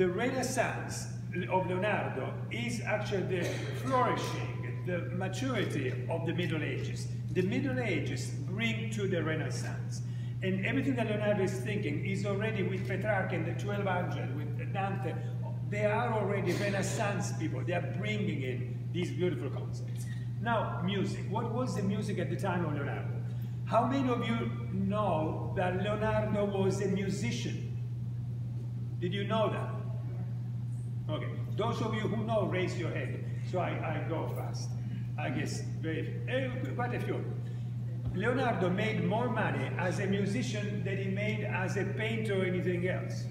the Renaissance of Leonardo is actually the flourishing, the maturity of the Middle Ages. The Middle Ages bring to the Renaissance. And everything that Leonardo is thinking is already with Petrarch in the 1200, with Dante. They are already Renaissance people. They are bringing in these beautiful concepts. Now, music. What was the music at the time of Leonardo? How many of you know that Leonardo was a musician? Did you know that? Okay. Those of you who know, raise your hand. So I go fast. I guess quite a few. Leonardo made more money as a musician than he made as a painter or anything else.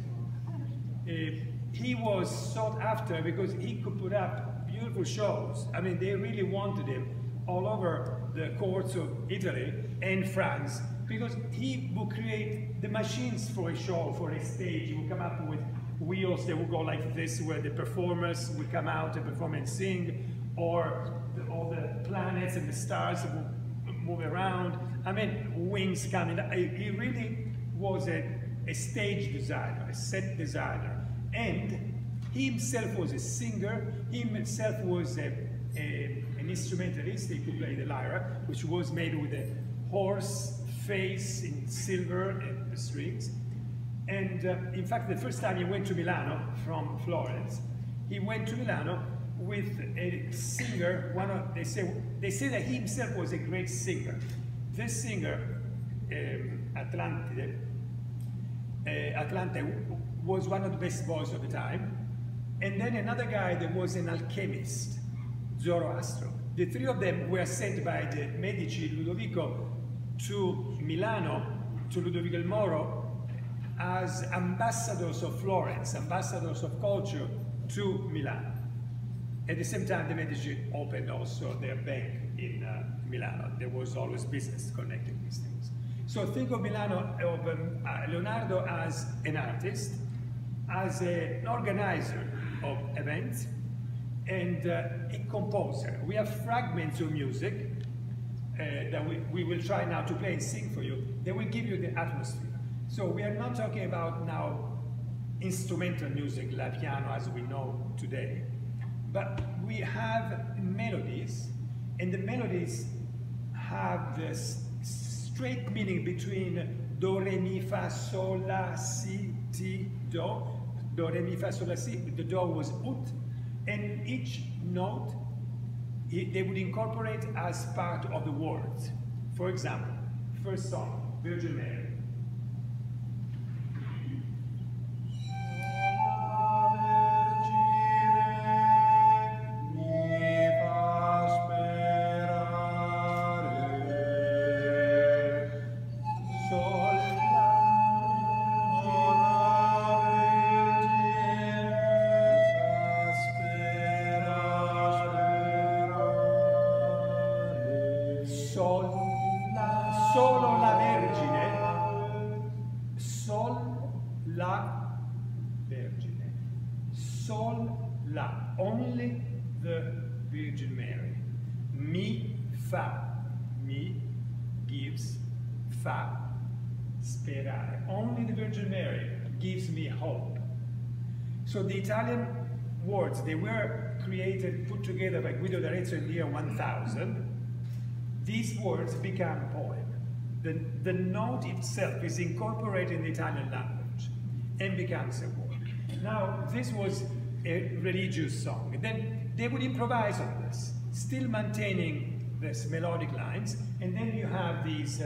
He was sought after because he could put up beautiful shows. I mean, they really wanted him all over the courts of Italy and France because he would create the machines for a show, for a stage. He would come up with wheels that would go like this, where the performers would come out and perform and sing, or all the planets and the stars would move around. I mean, wings coming. He really was a stage designer, a set designer. And he himself was a singer. He himself was an instrumentalist. He could play the lyra, which was made with a horse face in silver and the strings. And in fact, the first time he went to Milano from Florence, he went to Milano with a singer. They say that he himself was a great singer. This singer, Atlante, was one of the best boys of the time. And then another guy that was an alchemist, Zoroastro. The three of them were sent by the Medici, Ludovico, to Milano, to Ludovico il Moro, as ambassadors of Florence, ambassadors of culture to Milan. At the same time, the Medici opened also their bank in Milano. There was always business connecting these things. So think of Milano, of Leonardo as an artist, as an organizer of events, and a composer. We have fragments of music that we will try now to play and sing for you. They will give you the atmosphere. So we are not talking about now instrumental music like piano as we know today, but we have melodies, and the melodies have this straight meaning between do, re, mi, fa, sol, la, si, ti, do. Do, re, mi, fa, sol, la, si. The do was ut, and each note they would incorporate as part of the words. For example, first song, Virgin Mary. Solo la Vergine, sol, la Vergine, sol, la, only the Virgin Mary. Mi, fa, mi gives, fa, sperare. Only the Virgin Mary gives me hope. So the Italian words, they were created, put together by Guido d'Arezzo in the year 1000. These words become a poem. The note itself is incorporated in the Italian language and becomes a word. Now, this was a religious song. And then they would improvise on this, still maintaining these melodic lines, and then you have these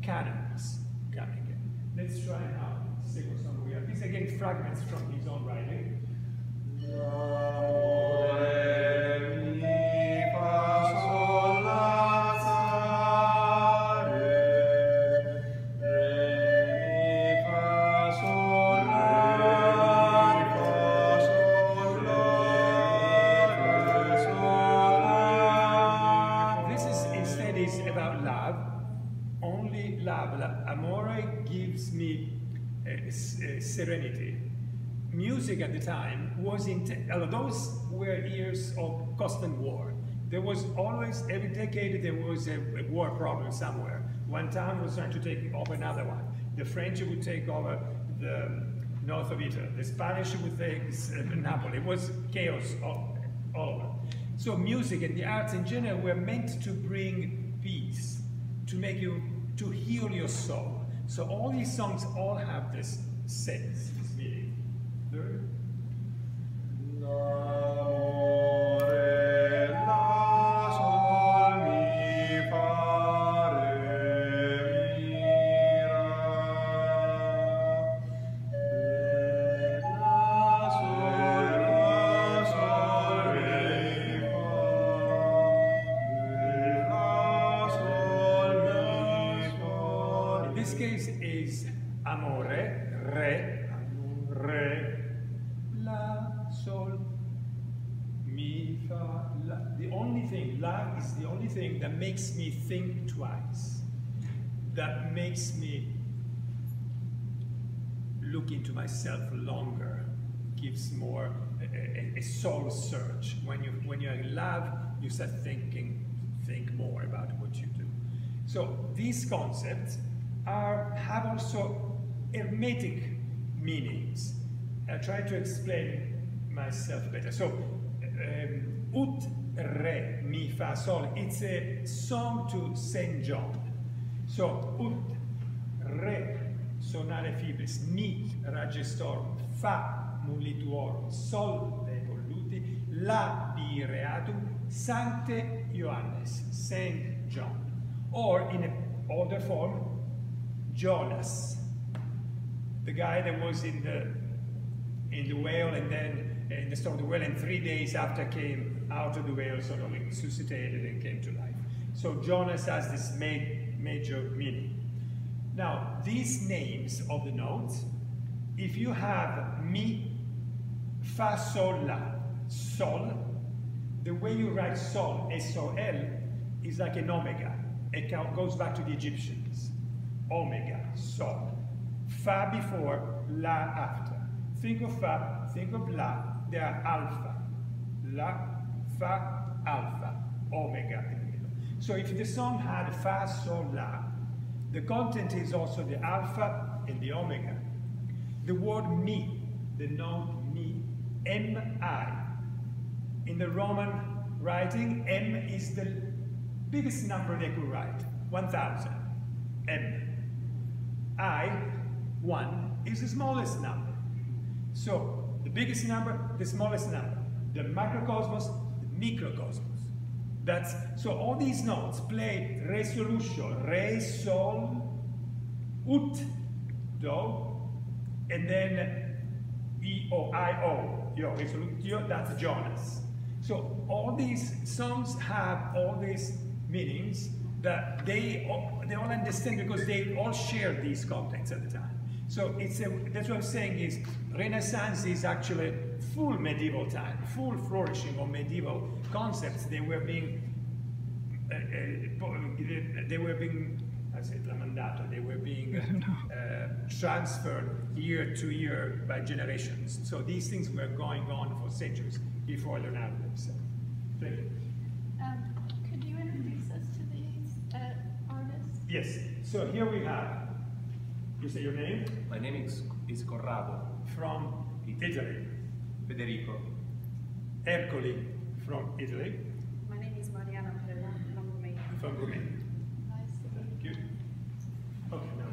canons coming in. Let's try now the second song we have. These again fragments from his own writing. About love, only love. Amore gives me serenity. Music at the time was those were years of constant war. There was always, every decade, there was a war problem somewhere. One town was trying to take over another one. The French would take over the north of Italy. The Spanish would say Napoli. It was chaos all over. So music and the arts in general were meant to bring peace, to make you, to heal your soul. So all these songs all have this sense, this meaning. In this case is amore, re, la, sol, mi, fa, la. The only thing, la is the only thing that makes me think twice, that makes me look into myself longer, gives more a soul search. When you're in love, you start think more about what you do. So these concepts have also hermetic meanings. I'll try to explain myself better. So, ut, re, mi, fa, sol, it's a song to St. John. So, ut, re, sonare fibris, mi, ragestorum, fa, mullituorum, sol, de volluti, la, bireatum, Sancte Ioannes, St. John. Or, in an older form, Jonas, the guy that was in the whale, and then in the storm of the whale, and 3 days after came out of the whale, sort of resuscitated and came to life. So Jonas has this major meaning. Now, these names of the notes, if you have mi, fa, sol, la, sol, the way you write sol, S-O-L, is like an omega. It goes back to the Egyptians. Omega, sol. Fa before, la after. Think of fa, think of la, they are alpha. La, fa, alpha, omega in the middle. So if the song had fa, sol, la, the content is also the alpha and the omega. The word mi, the note mi, M-I. In the Roman writing, M is the biggest number they could write, 1,000, M. I, 1, is the smallest number. So, the biggest number, the smallest number. The macrocosmos, the microcosmos. So all these notes play resolution, re, sol, ut, do, and then E-O, I-O, yo, resolutio, that's Jonas. So all these songs have all these meanings that they all understand because they all share these contexts at the time. So that's what I'm saying is Renaissance is actually full medieval time, full flourishing of medieval concepts. They were being I said tramandato, they were being transferred year to year by generations. So these things were going on for centuries before Leonardo himself. Thank you. Could you introduce us to these artists? Yes. So here we have, you say your name? My name is Corrado. From Italy. Federico. Ercoli from Italy. My name is Mariana Perella from Romania. From Romania. Nice to meet you. Thank you. Okay, now